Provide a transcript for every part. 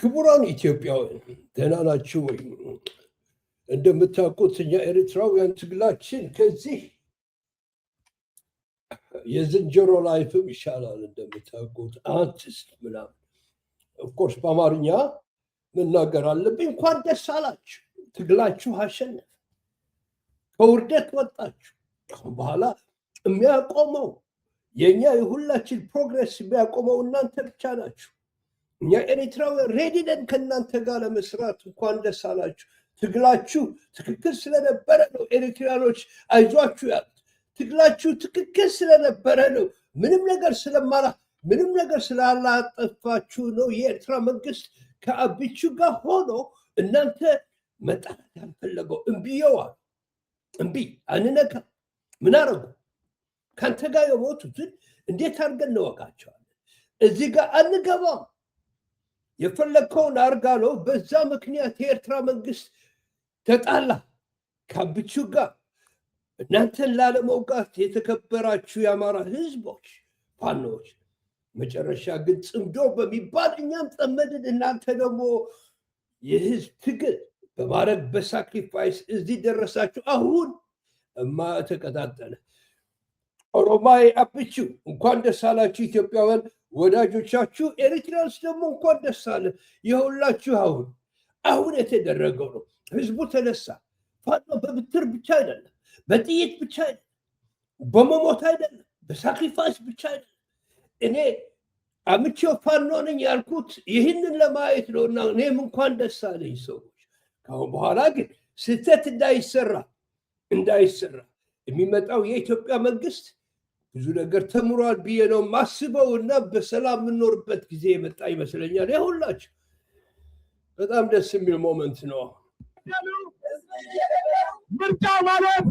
ክቡራን ኢትዮጵያውያን ደህና ናችሁ ወይ? እንደምታውቁት እኛ ኤርትራውያን ትግላችን ከዚህ የዝንጀሮ ላይፍም ይሻላል። እንደምታውቁት አርቲስት ምናምን ኦፍኮርስ በአማርኛ መናገር አለብኝ። እንኳን ደስ አላችሁ፣ ትግላችሁ አሸነፈ፣ ከውርደት ወጣችሁ። ከአሁን በኋላ የሚያቆመው የእኛ የሁላችን ፕሮግሬስ የሚያቆመው እናንተ ብቻ ናችሁ። እኛ ኤርትራውያን ሬዲ ነን ከእናንተ ጋር ለመስራት። እንኳን ደስ አላችሁ። ትግላችሁ ትክክል ስለነበረ ነው ኤርትራኖች አይዟችሁ ያሉት። ትግላችሁ ትክክል ስለነበረ ነው። ምንም ነገር ስላላጠፋችሁ ነው የኤርትራ መንግስት ከአብቹ ጋር ሆኖ እናንተ መጣላት ያልፈለገው። እምቢየዋል። እምቢ አንነካ። ምን አረጉ? ካንተ ጋር የሞቱትን እንዴት አድርገን እንወቃቸዋለን? እዚህ ጋር አንገባም። የፈለግከውን አርጋ ነው። በዛ ምክንያት የኤርትራ መንግስት ተጣላ ከአብቹ ጋር። እናንተን ላለመውጋት የተከበራችሁ የአማራ ህዝቦች ፋኖች፣ መጨረሻ ግን ጽምዶ በሚባል እኛም ጠመድን። እናንተ ደግሞ የህዝብ ትግል በማድረግ በሳክሪፋይስ እዚህ ደረሳችሁ። አሁን እማ ተቀጣጠለ። ኦሮማይ አብቹ እንኳን ደስ አላችሁ ኢትዮጵያውያን ወዳጆቻችሁ። ኤሪትሪያንስ ደግሞ እንኳን ደስ አለ። የሁላችሁ አሁን የተደረገው ነው። ህዝቡ ተነሳ። ፋኖ በብትር ብቻ አይደለም፣ በጥይት ብቻ አይደለም፣ በመሞት አይደለም፣ በሳክሪፋይስ ብቻ አይደለም። እኔ አምቼው ፋኖ ነኝ ያልኩት ይህንን ለማየት ነው። እና እኔም እንኳን ደስ አለኝ ሰዎች። ካሁን በኋላ ግን ስህተት እንዳይሰራ የሚመጣው የኢትዮጵያ መንግስት ብዙ ነገር ተምሯል ብዬ ነው ማስበው እና በሰላም የምንኖርበት ጊዜ የመጣ ይመስለኛል። የሁላችሁ በጣም ደስ የሚል ሞመንት ነው። ምርጫ ማለት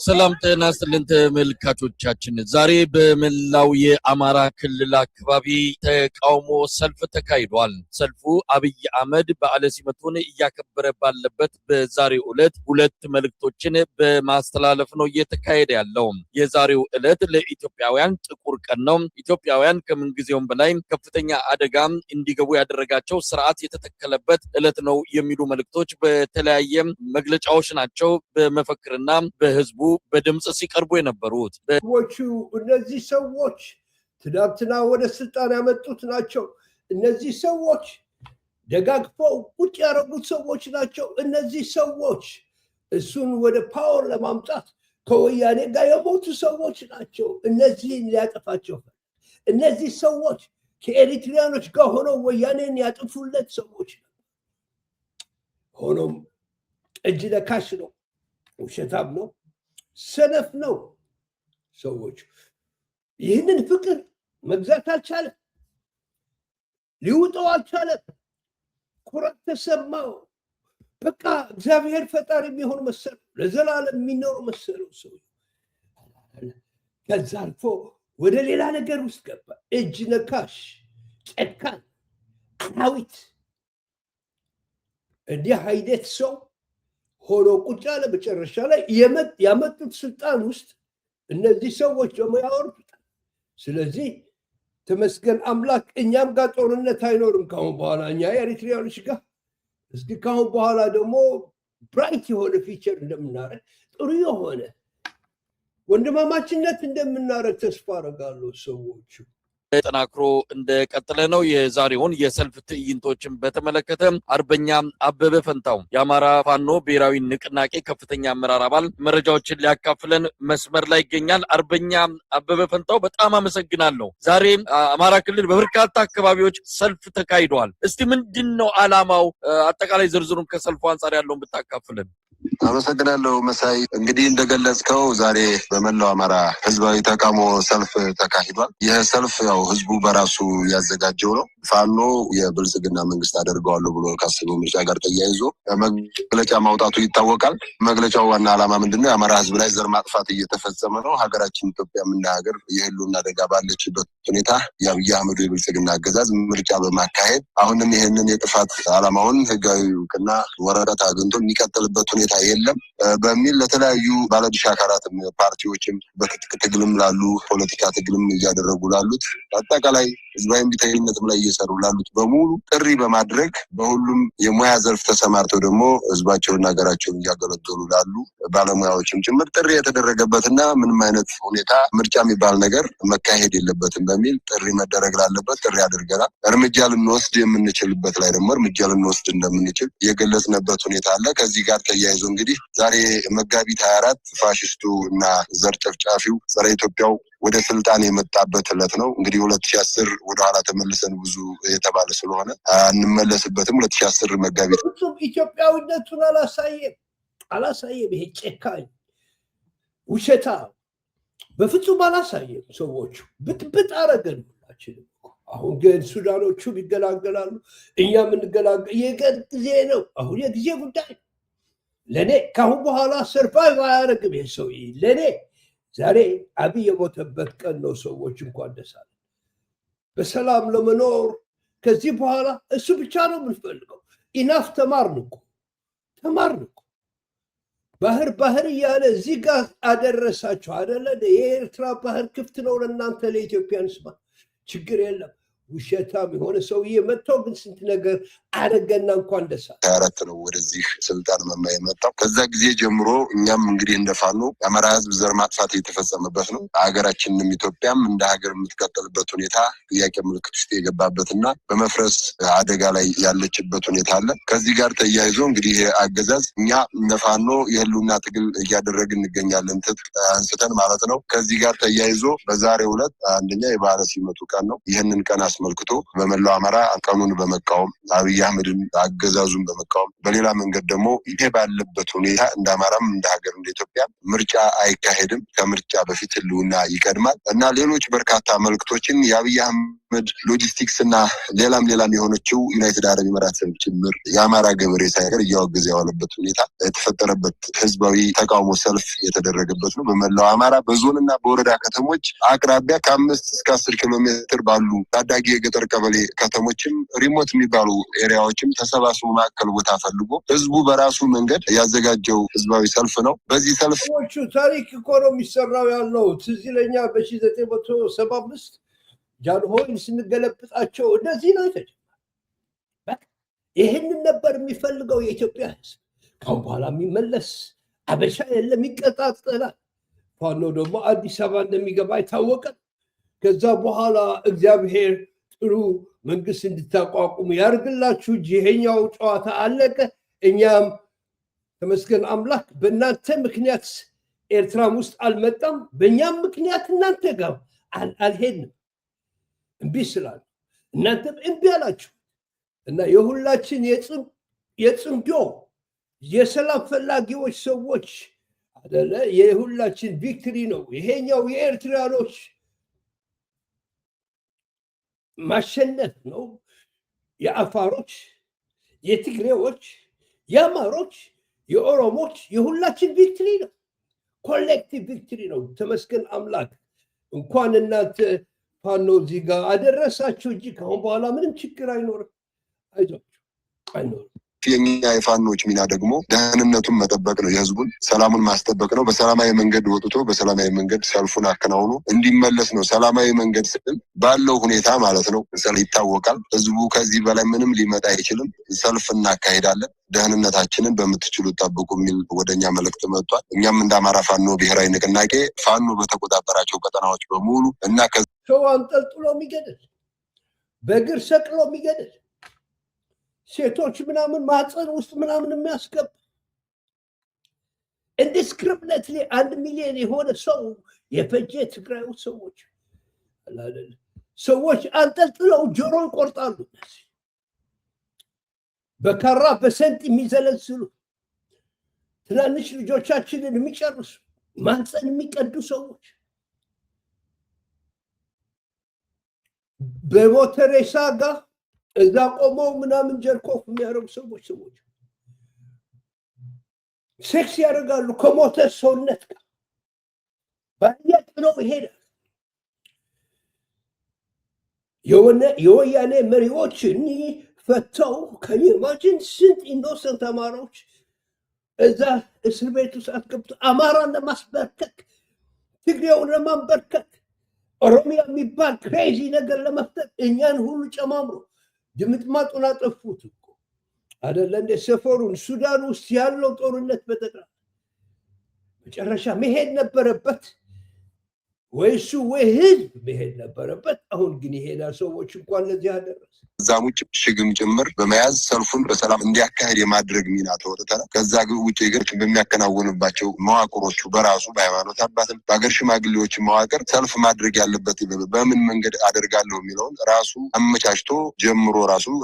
ሰላም ጤና ይስጥልን ተመልካቾቻችን፣ ዛሬ በመላው የአማራ ክልል አካባቢ ተቃውሞ ሰልፍ ተካሂዷል። ሰልፉ አብይ አህመድ በዓለ ሲመቱን እያከበረ ባለበት በዛሬው ዕለት ሁለት መልእክቶችን በማስተላለፍ ነው እየተካሄደ ያለው። የዛሬው ዕለት ለኢትዮጵያውያን ጥቁር ቀን ነው። ኢትዮጵያውያን ከምንጊዜውም በላይ ከፍተኛ አደጋ እንዲገቡ ያደረጋቸው ስርዓት የተተከለበት ዕለት ነው የሚሉ መልእክቶች በተለያየ መግለጫዎች ናቸው በመፈክርና በህዝቡ በድምጽ ሲቀርቡ የነበሩት። እነዚህ ሰዎች ትናንትና ወደ ስልጣን ያመጡት ናቸው። እነዚህ ሰዎች ደጋግፈው ቁጭ ያደረጉት ሰዎች ናቸው። እነዚህ ሰዎች እሱን ወደ ፓወር ለማምጣት ከወያኔ ጋር የሞቱ ሰዎች ናቸው። እነዚህን ሊያጠፋቸው እነዚህ ሰዎች ከኤሪትሪያኖች ጋር ሆነው ወያኔን ያጥፉለት ሰዎች ነው። ሆኖም እጅ ለካሽ ነው፣ ውሸታም ነው፣ ሰነፍ ነው። ሰዎች ይህንን ፍቅር መግዛት አልቻለም፣ ሊውጠው አልቻለም። ኩራት ተሰማው። በቃ እግዚአብሔር ፈጣሪ የሚሆን መሰለው፣ ለዘላለም የሚኖር መሰለው ሰው። ከዛ አልፎ ወደ ሌላ ነገር ውስጥ ገባ። እጅ ነካሽ፣ ጨካኝ፣ አራዊት። እንዲህ አይነት ሰው ሆኖ ቁጭ ያለ መጨረሻ ላይ ያመጡት ስልጣን ውስጥ እነዚህ ሰዎች ደግሞ ያወርዱታል። ስለዚህ ተመስገን አምላክ፣ እኛም ጋር ጦርነት አይኖርም ካሁን በኋላ እኛ ኤሪትሪያኖች ጋር። እስኪ ካሁን በኋላ ደግሞ ብራይት የሆነ ፊቸር እንደምናደርግ፣ ጥሩ የሆነ ወንድማማችነት እንደምናደርግ ተስፋ አደርጋለሁ። ሰዎቹ ተጠናክሮ እንደቀጠለ ነው። የዛሬውን የሰልፍ ትዕይንቶችን በተመለከተ አርበኛ አበበ ፈንታው የአማራ ፋኖ ብሔራዊ ንቅናቄ ከፍተኛ አመራር አባል መረጃዎችን ሊያካፍለን መስመር ላይ ይገኛል። አርበኛ አበበ ፈንታው በጣም አመሰግናለሁ። ዛሬ አማራ ክልል በበርካታ አካባቢዎች ሰልፍ ተካሂደዋል። እስቲ ምንድነው ዓላማው? አጠቃላይ ዝርዝሩን ከሰልፉ አንፃር ያለውን ብታካፍለን። አመሰግናለሁ መሳይ። እንግዲህ እንደገለጽከው ዛሬ በመላው አማራ ህዝባዊ ተቃውሞ ሰልፍ ተካሂዷል። ይህ ሰልፍ ያው ህዝቡ በራሱ ያዘጋጀው ነው። ፋኖ የብልጽግና መንግስት አደርገዋለሁ ብሎ ካሰበው ምርጫ ጋር ተያይዞ መግለጫ ማውጣቱ ይታወቃል። መግለጫው ዋና ዓላማ ምንድነው? የአማራ ህዝብ ላይ ዘር ማጥፋት እየተፈጸመ ነው። ሀገራችን ኢትዮጵያ ምን ሀገር የህልውና አደጋ ባለችበት ሁኔታ የአብይ አህመድ የብልጽግና አገዛዝ ምርጫ በማካሄድ አሁንም ይህንን የጥፋት ዓላማውን ህጋዊ እውቅና ወረቀት አግኝቶ የሚቀጥልበት ሁኔታ ሁኔታ የለም በሚል ለተለያዩ ባለድርሻ አካላትም ፓርቲዎችም በትጥቅ ትግልም ላሉ ፖለቲካ ትግልም እያደረጉ ላሉት አጠቃላይ ህዝባዊ እምቢተኝነትም ላይ እየሰሩ ላሉት በሙሉ ጥሪ በማድረግ በሁሉም የሙያ ዘርፍ ተሰማርተው ደግሞ ህዝባቸውና ሀገራቸውን እያገለገሉ ላሉ ባለሙያዎችም ጭምር ጥሪ የተደረገበትና ምንም አይነት ሁኔታ ምርጫ የሚባል ነገር መካሄድ የለበትም በሚል ጥሪ መደረግ ላለበት ጥሪ አድርገናል። እርምጃ ልንወስድ የምንችልበት ላይ ደግሞ እርምጃ ልንወስድ እንደምንችል የገለጽንበት ሁኔታ አለ። ከዚህ ጋር ተያይዞ እንግዲህ ዛሬ መጋቢት 24 ፋሽስቱ እና ዘር ጨፍጫፊው ጸረ ኢትዮጵያው ወደ ስልጣን የመጣበት ዕለት ነው። እንግዲህ 2010 ወደኋላ ተመልሰን ብዙ የተባለ ስለሆነ እንመለስበትም 2010 መጋቢት ኢትዮጵያዊነቱን አላሳየም። ይሄ ጨካኝ ውሸታ በፍጹም አላሳየም። ሰዎቹ ብጥብጥ አረገን ሁላችንም። አሁን ግን ሱዳኖቹም ይገላገላሉ፣ እኛም እንገላገል። የጊዜ ነው። አሁን የጊዜ ጉዳይ ነው። ለእኔ ከአሁን በኋላ ሰርቫይቭ አያደርግም ይሄ ሰውዬ። ለእኔ ዛሬ አብይ የሞተበት ቀን ነው። ሰዎች እንኳን ደስ አለን በሰላም ለመኖር። ከዚህ በኋላ እሱ ብቻ ነው የምንፈልገው። ኢናፍ ተማርን እኮ ባህር እያለ እዚህ ጋር አደረሳችሁ አደለ? የኤርትራ ባህር ክፍት ነው ለእናንተ ለኢትዮጵያን ስማ፣ ችግር የለም። ውሸታም የሆነ ሰውዬ መጥተው ግን ስንት ነገር አደረገና እንኳን ደስ አለ። 24 ነው ወደዚህ ስልጣን የመጣው። ከዛ ጊዜ ጀምሮ እኛም እንግዲህ እንደፋኖ የአማራ ህዝብ ዘር ማጥፋት የተፈጸመበት ነው። ሀገራችንም ኢትዮጵያም እንደ ሀገር የምትቀጥልበት ሁኔታ ጥያቄ ምልክት ውስጥ የገባበትና በመፍረስ አደጋ ላይ ያለችበት ሁኔታ አለ። ከዚህ ጋር ተያይዞ እንግዲህ አገዛዝ እኛ እንደፋኖ የህልውና ትግል እያደረግን እንገኛለን፣ ትጥቅ አንስተን ማለት ነው። ከዚህ ጋር ተያይዞ በዛሬው ዕለት አንደኛ የባህረ ሲመቱ ቀን ነው። ይህንን ቀን አስመልክቶ በመላው አማራ ቀኑን በመቃወም አብይ አህመድን አገዛዙን በመቃወም በሌላ መንገድ ደግሞ ይሄ ባለበት ሁኔታ እንደ አማራም እንደ ሀገር እንደ ኢትዮጵያ ምርጫ አይካሄድም፣ ከምርጫ በፊት ህልውና ይቀድማል እና ሌሎች በርካታ መልክቶችን የአብይ አህመድ ሎጂስቲክስ እና ሌላም የሆነችው ዩናይትድ አረብ ኤሚሬትስ ጭምር የአማራ ገበሬ ሳይቀር እያወገዘ የዋለበት ሁኔታ የተፈጠረበት ህዝባዊ ተቃውሞ ሰልፍ የተደረገበት ነው። በመላው አማራ በዞንና በወረዳ ከተሞች አቅራቢያ ከ5 እስከ 10 ኪሎ ሜትር ባሉ ታዳጊ የገጠር ቀበሌ ከተሞችም ሪሞት የሚባሉ ኤሪያዎችም ተሰባስቦ ማዕከል ቦታ ፈልጎ ህዝቡ በራሱ መንገድ ያዘጋጀው ህዝባዊ ሰልፍ ነው። በዚህ ሰልፍ ታሪክ እኮ ነው የሚሰራው ያለው። ትዝ ይለኛል በ1975 ጃንሆይን ስንገለብጣቸው እንደዚህ ነው የተጀመረው። ይህንን ነበር የሚፈልገው የኢትዮጵያ ህዝብ። ካሁን በኋላ የሚመለስ አበሻ የለም፣ ይቀጣጠላል። ፋኖ ደግሞ አዲስ አበባ እንደሚገባ ይታወቃል። ከዛ በኋላ እግዚአብሔር ጥሩ መንግስት እንድታቋቁሙ ያርግላችሁ እንጂ ይሄኛው ጨዋታ አለቀ። እኛም ተመስገን አምላክ በእናንተ ምክንያት ኤርትራም ውስጥ አልመጣም፣ በእኛም ምክንያት እናንተ ጋር አልሄድንም። እምቢ ስላሉ እናንተም እምቢ አላችሁ እና የሁላችን የጽምዶ የሰላም ፈላጊዎች ሰዎች አደለ የሁላችን ቪክትሪ ነው። ይሄኛው የኤርትራኖች ማሸነፍ ነው። የአፋሮች፣ የትግሬዎች፣ የአማሮች፣ የኦሮሞች የሁላችን ቪክትሪ ነው። ኮሌክቲቭ ቪክትሪ ነው። ተመስገን አምላክ። እንኳን እናንተ ፋኖ እዚህ ጋር አደረሳችሁ እንጂ ከአሁን በኋላ ምንም ችግር አይኖርም። አይዟችሁ፣ አይኖርም። የኛ የፋኖች ሚና ደግሞ ደህንነቱን መጠበቅ ነው፣ የህዝቡን ሰላሙን ማስጠበቅ ነው። በሰላማዊ መንገድ ወጥቶ በሰላማዊ መንገድ ሰልፉን አከናውኖ እንዲመለስ ነው። ሰላማዊ መንገድ ስል ባለው ሁኔታ ማለት ነው። ይታወቃል። ህዝቡ ከዚህ በላይ ምንም ሊመጣ አይችልም። ሰልፍ እናካሄዳለን፣ ደህንነታችንን በምትችሉት ጠብቁ የሚል ወደኛ መልእክት መጥቷል። እኛም እንደ አማራ ፋኖ ብሔራዊ ንቅናቄ ፋኖ በተቆጣጠራቸው ቀጠናዎች በሙሉ እና ሰው አንጠልጥሎ የሚገድል በእግር ሰቅሎ የሚገድል ሴቶች ምናምን ማህፀን ውስጥ ምናምን የሚያስገባ ኢንዲስክሪሚኔትሊ 1 ሚሊዮን የሆነ ሰው የፈጀ ትግራይ ውስጥ ሰዎች አንጠልጥለው ጆሮ ይቆርጣሉ። በካራ በሰንጥ የሚዘለዝሉ ትናንሽ ልጆቻችንን የሚጨርሱ ማህፀን የሚቀዱ ሰዎች በሞተሬሳ ጋር እዛ ቆመው ምናምን ጀርኮፍ የሚያደርጉ ሰዎች ሴክስ ያደርጋሉ ከሞተ ሰውነት ጋር ባያት ነው ይሄዳል። የወያኔ መሪዎች ፈተው ከየማጅን ስንት ኢኖሰንት አማራዎች እዛ እስር ቤት ውስጥ አስገብቶ አማራን ለማስበርከክ ትግሬውን ለማንበርከክ ኦሮሚያ የሚባል ክሬዚ ነገር ለመፍጠር እኛን ሁሉ ጨማምሮ ድምጥማጡን አጠፉት እኮ አይደለ እንደ ሰፈሩን ሱዳን ውስጥ ያለው ጦርነት በጠቅላላ መጨረሻ መሄድ ነበረበት ወይሱ ወይ ህዝብ መሄድ ነበረበት። አሁን ግን ይሄዳል ሰዎች እንኳን ለዚህ አደረሰ። ከዛም ውጭ ሽግም ጭምር በመያዝ ሰልፉን በሰላም እንዲያካሄድ የማድረግ ሚና ተወጥተናል። ከዛ ውጭ ግን በሚያከናውንባቸው መዋቅሮቹ በራሱ በሃይማኖት አባትም በአገር ሽማግሌዎች መዋቅር ሰልፍ ማድረግ ያለበት በምን መንገድ አደርጋለሁ የሚለውን ራሱ አመቻችቶ ጀምሮ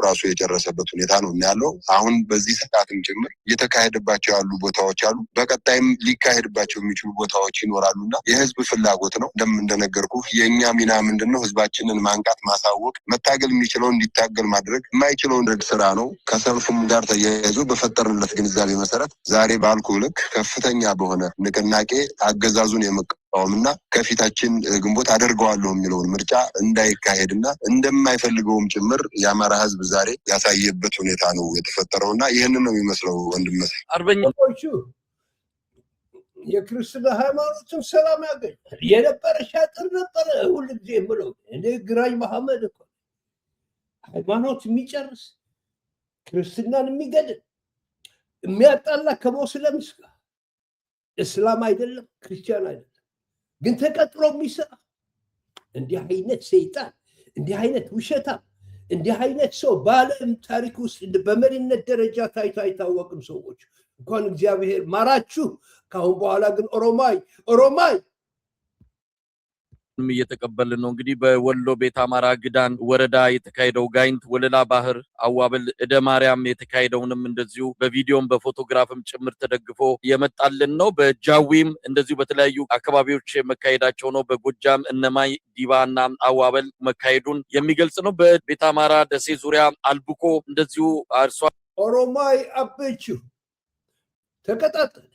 ራሱ የጨረሰበት ሁኔታ ነው ያለው። አሁን በዚህ ሰዓትም ጭምር እየተካሄደባቸው ያሉ ቦታዎች አሉ። በቀጣይም ሊካሄድባቸው የሚችሉ ቦታዎች ይኖራሉና የህዝብ ፍላጎት ነው። እንደነገርኩ የኛ ሚና ምንድነው? ህዝባችንን ማንቃት፣ ማሳወቅ፣ መታገል የሚችለው እንዲታገል ማድረግ፣ የማይችለው ስራ ነው። ከሰልፉም ጋር ተያይዞ በፈጠርንለት ግንዛቤ መሰረት ዛሬ ባልኩ ልክ ከፍተኛ በሆነ ንቅናቄ አገዛዙን የመቃወምና ከፊታችን ግንቦት አደርገዋለሁ የሚለውን ምርጫ እንዳይካሄድና እንደማይፈልገውም ጭምር የአማራ ህዝብ ዛሬ ያሳየበት ሁኔታ ነው የተፈጠረውና ይህንን ነው የሚመስለው። ወንድም አርበኞቹ የክርስትና ሃይማኖትም ሰላም ያገኛል የነበረ ሻጥር ነበረ። ሁሉ ጊዜ የምለው እኔ ግራኝ መሐመድ እኮ ሃይማኖት የሚጨርስ ክርስትናን የሚገድል የሚያጣላ ከሙስሊምስ ጋር እስላም አይደለም ክርስቲያን አይደለም፣ ግን ተቀጥሮ የሚሰራ እንዲህ አይነት ሰይጣን፣ እንዲህ አይነት ውሸታም፣ እንዲህ አይነት ሰው በዓለም ታሪክ ውስጥ በመሪነት ደረጃ ታይቶ አይታወቅም። ሰዎች እንኳን እግዚአብሔር ማራችሁ። ካሁን በኋላ ግን ኦሮማይ እየተቀበልን ነው። እንግዲህ በወሎ ቤት አማራ ግዳን ወረዳ የተካሄደው ጋይንት ወለላ ባህር አዋበል እደ ማርያም የተካሄደውንም እንደዚሁ በቪዲዮም በፎቶግራፍም ጭምር ተደግፎ የመጣልን ነው። በጃዊም እንደዚሁ በተለያዩ አካባቢዎች መካሄዳቸው ነው። በጎጃም እነማይ ዲባና አዋበል መካሄዱን የሚገልጽ ነው። በቤት አማራ ደሴ ዙሪያ አልብኮ እንደዚሁ አርሶ ኦሮማይ አበቹ ተቀጣጠለ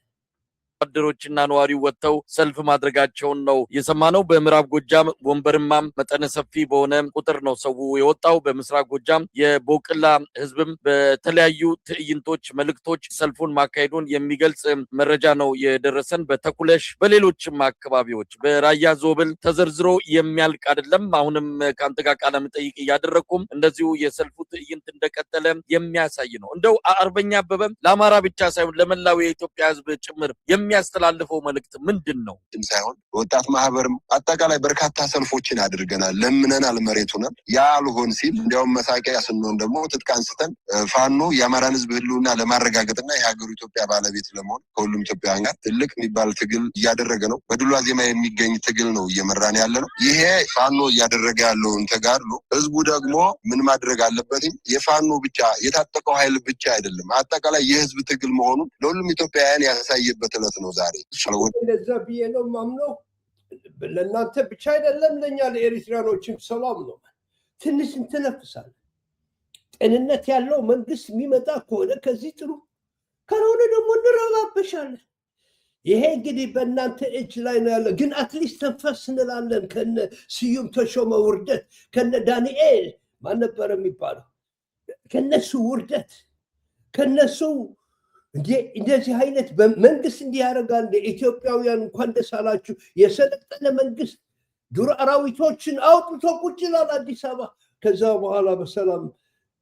ወታደሮችና ነዋሪው ወጥተው ሰልፍ ማድረጋቸውን ነው የሰማነው። በምዕራብ ጎጃም ወንበርማም መጠነ ሰፊ በሆነ ቁጥር ነው ሰው የወጣው። በምስራቅ ጎጃም የቦቅላ ህዝብም በተለያዩ ትዕይንቶች መልእክቶች ሰልፉን ማካሄዱን የሚገልጽ መረጃ ነው የደረሰን። በተኩለሽ በሌሎችም አካባቢዎች በራያ ዞብል ተዘርዝሮ የሚያልቅ አይደለም። አሁንም ከአንተ ጋር ቃለ መጠይቅ እያደረኩም እንደዚሁ የሰልፉ ትዕይንት እንደቀጠለ የሚያሳይ ነው። እንደው አርበኛ አበበ ለአማራ ብቻ ሳይሆን ለመላው የኢትዮጵያ ህዝብ ጭምር የሚያስተላልፈው መልእክት ምንድን ነው? ሳይሆን ወጣት ማህበርም አጠቃላይ በርካታ ሰልፎችን አድርገናል፣ ለምነናል፣ መሬቱን ያልሆን ሲል እንዲያውም መሳቂያ ስንሆን ደግሞ ትጥቅ አንስተን ፋኖ የአማራን ህዝብ ህልውና ለማረጋገጥና የሀገሩ ኢትዮጵያ ባለቤት ለመሆን ከሁሉም ኢትዮጵያውያን ጋር ትልቅ የሚባል ትግል እያደረገ ነው። በድሉ ዋዜማ የሚገኝ ትግል ነው እየመራን ያለ ነው። ይሄ ፋኖ እያደረገ ያለውን ተጋድሎ ህዝቡ ደግሞ ምን ማድረግ አለበት? የፋኖ ብቻ የታጠቀው ኃይል ብቻ አይደለም፣ አጠቃላይ የህዝብ ትግል መሆኑን ለሁሉም ኢትዮጵያውያን ያሳየበት ዕለት ነው ዛሬ። እንደዛ ብዬ ነው ማምነው። ለእናንተ ብቻ አይደለም ለእኛ ለኤርትራኖችም ሰላም ነው። ትንሽ እንትነፍሳለን። ጤንነት ያለው መንግስት የሚመጣ ከሆነ ከዚህ ጥሩ፣ ካልሆነ ደግሞ እንረባበሻለን። ይሄ እንግዲህ በእናንተ እጅ ላይ ነው ያለ። ግን አትሊስት ተንፈስ እንላለን። ከነ ስዩም ተሾመ ውርደት፣ ከነ ዳንኤል ማን ነበር የሚባለው፣ ከነሱ ውርደት፣ ከነሱ እንደዚህ አይነት መንግስት እንዲህ ያደርጋል። ኢትዮጵያውያን እንኳን ደስ አላችሁ። የሰለጠነ መንግስት ዱር አራዊቶችን አውጥቶ ቁጭ ይላል አዲስ አበባ። ከዛ በኋላ በሰላም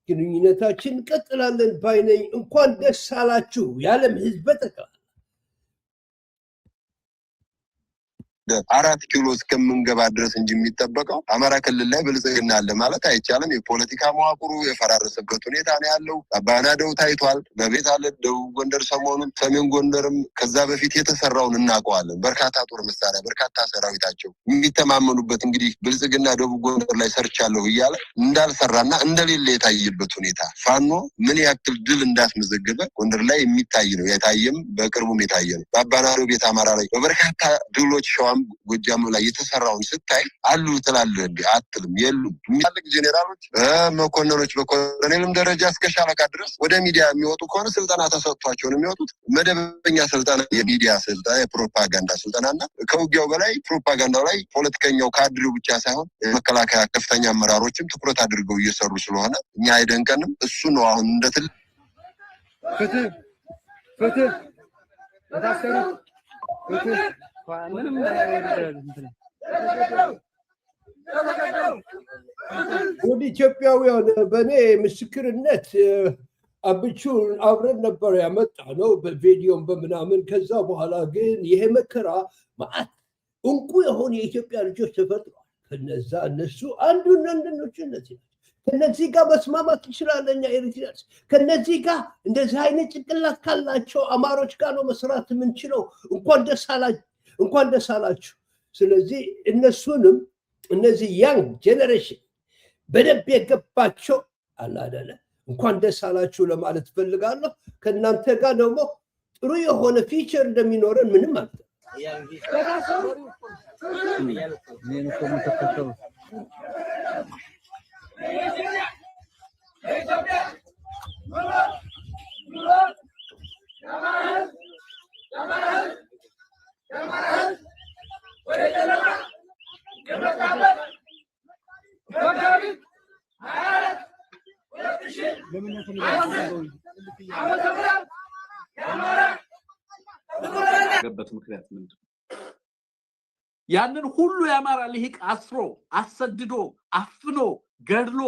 ግንኙነታችን እንቀጥላለን ባይነኝ። እንኳን ደስ አላችሁ የዓለም ህዝብ በጠቅላላ። 4 ኪሎ እስከምንገባ ድረስ እንጂ የሚጠበቀው አማራ ክልል ላይ ብልጽግና አለ ማለት አይቻልም። የፖለቲካ መዋቅሩ የፈራረሰበት ሁኔታ ነው ያለው። አባናደው ታይቷል። በቤት አለ ደቡብ ጎንደር፣ ሰሞኑን ሰሜን ጎንደርም ከዛ በፊት የተሰራውን እናውቀዋለን። በርካታ ጦር መሳሪያ፣ በርካታ ሰራዊታቸው የሚተማመኑበት እንግዲህ ብልጽግና ደቡብ ጎንደር ላይ ሰርቻለሁ እያለ እንዳልሰራና እንደሌለ የታየበት ሁኔታ ፋኖ ምን ያክል ድል እንዳስመዘገበ ጎንደር ላይ የሚታይ ነው። የታየም በቅርቡም የታየ ነው። በአባናደው ቤት አማራ ላይ በበርካታ ድሎች ሸዋም ጎጃም ላይ የተሰራውን ስታይ አሉ ትላለህ እንዴ? አትልም። የሉም። የሚያልቅ ጄኔራሎች መኮንኖች በኮሎኔልም ደረጃ እስከ ሻለቃ ድረስ ወደ ሚዲያ የሚወጡ ከሆነ ስልጠና ተሰጥቷቸው ነው የሚወጡት። መደበኛ ስልጠና፣ የሚዲያ ስልጠና፣ የፕሮፓጋንዳ ስልጠናና ከውጊያው በላይ ፕሮፓጋንዳው ላይ ፖለቲከኛው ካድሬው ብቻ ሳይሆን የመከላከያ ከፍተኛ አመራሮችም ትኩረት አድርገው እየሰሩ ስለሆነ እኛ አይደንቀንም። እሱ ነው አሁን እንደ ትልቅ ወደ ኢትዮጵያውያን በእኔ ምስክርነት አብቹን አብረን ነበር ያመጣ ነው በቪዲዮም በምናምን። ከዛ በኋላ ግን ይሄ መከራ ማአት እንቁ የሆኑ የኢትዮጵያ ልጆች ተፈጥሯል። ከነዛ እነሱ አንዱን አንድነችነት ከነዚህ ጋር መስማማት ይችላልና ኤሪትሪያስ ከነዚህ ጋር እንደዚህ አይነት ጭንቅላት ካላቸው አማሮች ጋር ነው መስራት የምንችለው። እንኳን ደስ አላችሁ። ስለዚህ እነሱንም እነዚህ ያንግ ጄኔሬሽን በደንብ የገባቸው አላደለ እንኳን ደስ አላችሁ ለማለት ፈልጋለሁ። ከእናንተ ጋር ደግሞ ጥሩ የሆነ ፊቸር እንደሚኖረን ምንም አለ ገበት ምክንያት ምንድነው? ያንን ሁሉ ያማራ ልሂቅ አስሮ አሰድዶ አፍኖ ገድሎ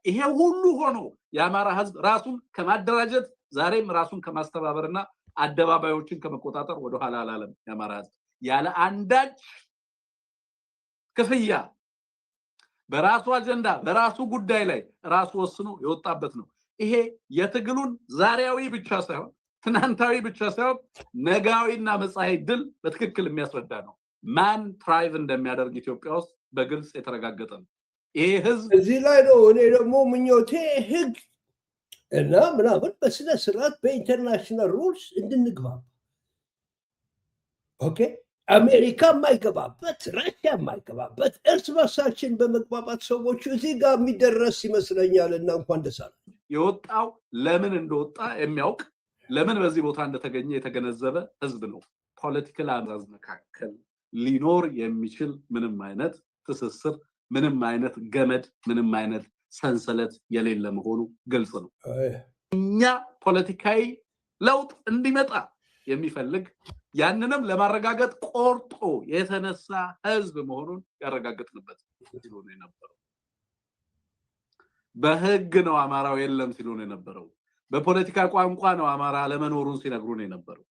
ይሄ ሁሉ ሆኖ ያማራ ህዝብ ራሱን ከማደራጀት ዛሬም ራሱን ከማስተባበርና አደባባዮችን ከመቆጣጠር ወደ ኋላ አላለም። ያማራ ህዝብ ያለ አንዳች ክፍያ በራሱ አጀንዳ በራሱ ጉዳይ ላይ ራሱ ወስኖ የወጣበት ነው። ይሄ የትግሉን ዛሬያዊ ብቻ ሳይሆን ትናንታዊ ብቻ ሳይሆን ነጋዊና መጻኢ ድል በትክክል የሚያስረዳ ነው። ማን ትራይቭ እንደሚያደርግ ኢትዮጵያ ውስጥ በግልጽ የተረጋገጠ ነው። ይሄ ህዝብ እዚህ ላይ ነው እኔ ደግሞ ምኞቴ ህግ እና ምናምን በስነ ስርዓት በኢንተርናሽናል ሩልስ እንድንግባባ። ኦኬ አሜሪካ የማይገባበት ራሽያ የማይገባበት እርስ በርሳችን በመግባባት ሰዎቹ እዚህ ጋር የሚደረስ ይመስለኛል። እና እንኳን ደስ አላችሁ። የወጣው ለምን እንደወጣ የሚያውቅ ለምን በዚህ ቦታ እንደተገኘ የተገነዘበ ህዝብ ነው። ፖለቲካል አዛዝ መካከል ሊኖር የሚችል ምንም አይነት ትስስር ምንም አይነት ገመድ ምንም አይነት ሰንሰለት የሌለ መሆኑ ግልጽ ነው። እኛ ፖለቲካዊ ለውጥ እንዲመጣ የሚፈልግ ያንንም ለማረጋገጥ ቆርጦ የተነሳ ህዝብ መሆኑን ያረጋግጥንበት ሲሉ ነው የነበረው። በህግ ነው አማራው የለም ሲሉ ነው የነበረው። በፖለቲካ ቋንቋ ነው አማራ ለመኖሩን ሲነግሩ ነው የነበረው።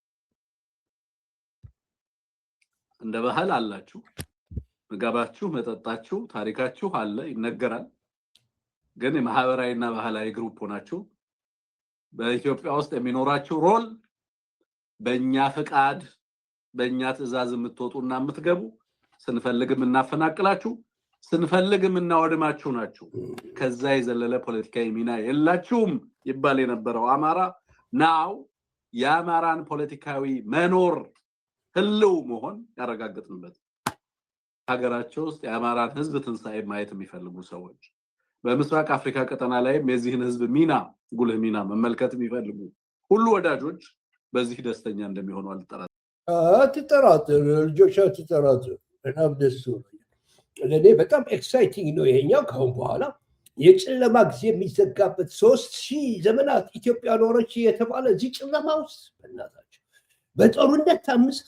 እንደ ባህል አላችሁ መጋባችሁ መጠጣችሁ ታሪካችሁ አለ ይነገራል። ግን የማህበራዊና ባህላዊ ግሩፕ ሆናችሁ በኢትዮጵያ ውስጥ የሚኖራችሁ ሮል በእኛ ፍቃድ በእኛ ትዕዛዝ የምትወጡና የምትገቡ ስንፈልግም እናፈናቅላችሁ ስንፈልግም እናወድማችሁ ናችሁ። ከዛ የዘለለ ፖለቲካዊ ሚና የላችሁም ይባል የነበረው አማራ ናው የአማራን ፖለቲካዊ መኖር ህልው መሆን ያረጋግጥንበት ሀገራቸው ውስጥ የአማራን ህዝብ ትንሳኤ ማየት የሚፈልጉ ሰዎች በምስራቅ አፍሪካ ቀጠና ላይም የዚህን ህዝብ ሚና ጉልህ ሚና መመልከት የሚፈልጉ ሁሉ ወዳጆች በዚህ ደስተኛ እንደሚሆኑ አትጠራጥር። ልጆች አትጠራጥር። በጣም ደስ ለኔ በጣም ኤክሳይቲንግ ነው ይሄኛው። ካሁን በኋላ የጨለማ ጊዜ የሚዘጋበት 3000 ዘመናት ኢትዮጵያ ኖረች የተባለ እዚህ ጨለማ ውስጥ በእናታቸው በጦርነት ታምሳ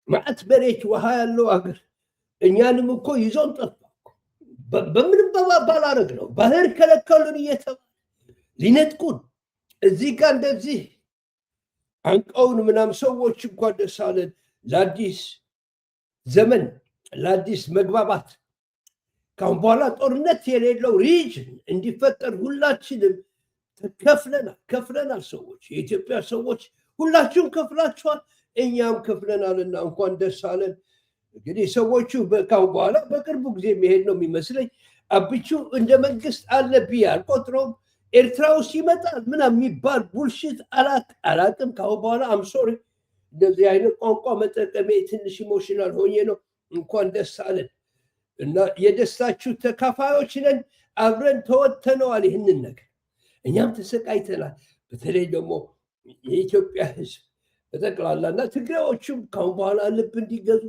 ማዕት መሬት ውሃ ያለው አገር እኛንም እኮ ይዞን ጠፋ። በምንም ባላረግ ነው ባህር ከለከሉን እየተባለ ሊነጥቁን እዚህ ጋር እንደዚህ አንቀውን ምናም ሰዎች እንኳን ደስ አለን ለአዲስ ዘመን ለአዲስ መግባባት ካሁን በኋላ ጦርነት የሌለው ሪጅን እንዲፈጠር ሁላችንም ከፍለናል። ሰዎች የኢትዮጵያ ሰዎች ሁላችሁም ከፍላችኋል፣ እኛም ከፍለናልና እንኳን ደስ አለን። እንግዲህ ሰዎቹ ካሁን በኋላ በቅርቡ ጊዜ የሚሄድ ነው የሚመስለኝ። አብቹ እንደ መንግስት አለብኝ አልቆጥረውም። ኤርትራ ውስጥ ይመጣል ምናምን የሚባል ቡልሽት አላቅም። ካሁን በኋላ አምሶሪ እንደዚህ አይነት ቋንቋ መጠቀሜ ትንሽ ኢሞሽናል ሆኜ ነው። እንኳን ደስ አለን እና የደስታችሁ ተካፋዮች ነን። አብረን ተወተነዋል ይህንን ነገር፣ እኛም ተሰቃይተናል። በተለይ ደግሞ የኢትዮጵያ ህዝብ በጠቅላላና ትግራዮችም ካሁን በኋላ ልብ እንዲገዙ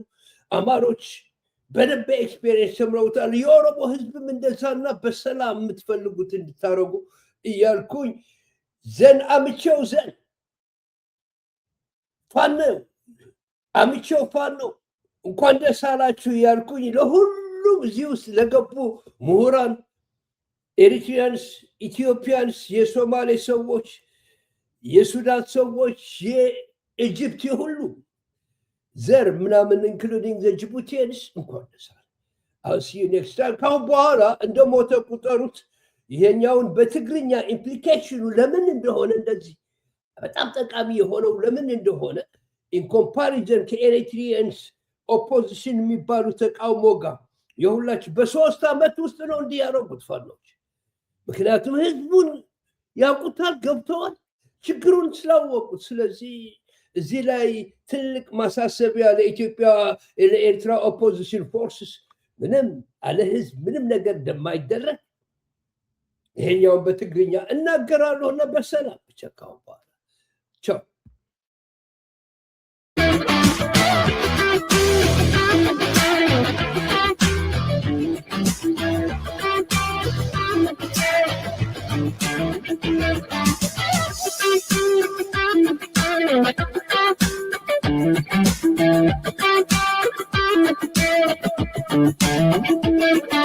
አማሮች በደንብ ኤክስፔሪየንስ ተምረውታል። የኦሮሞ ህዝብም እንደዛና በሰላም የምትፈልጉት እንድታረጉ እያልኩኝ ዘን አምቼው ዘን ፋኖ አምቼው ፋኖ እንኳን ደስ አላችሁ ያልኩኝ ለሁሉም እዚህ ውስጥ ለገቡ ምሁራን ኤሪትሪያንስ፣ ኢትዮጵያንስ፣ የሶማሌ ሰዎች፣ የሱዳን ሰዎች፣ የኢጅፕት ሁሉ ዘር ምናምን ኢንክሉዲንግ ዘ ጅቡቲያንስ እንኳን ደስ አለ። I'll see you next time። ካሁን በኋላ እንደሞተ ቁጠሩት። ይሄኛውን በትግርኛ ኢምፕሊኬሽኑ ለምን እንደሆነ እንደዚህ በጣም ጠቃሚ የሆነው ለምን እንደሆነ ኢን ኮምፓሪዘን ከኤሪትሪያንስ ኦፖዚሽን የሚባሉ ተቃውሞ ጋር የሁላችሁ በ3 ዓመት ውስጥ ነው እንዲያረጉት ፋኖች። ምክንያቱም ህዝቡን ያውቁታል፣ ገብተዋል፣ ችግሩን ስላወቁት። ስለዚህ እዚህ ላይ ትልቅ ማሳሰቢያ ለኢትዮጵያ ለኤርትራ ኦፖዚሽን ፎርስስ ምንም አለ ህዝብ ምንም ነገር እንደማይደረግ ይሄኛውን በትግርኛ እናገራለሁ እና በሰላም ብቻ ካሁን በኋላ ቻው። Thank you.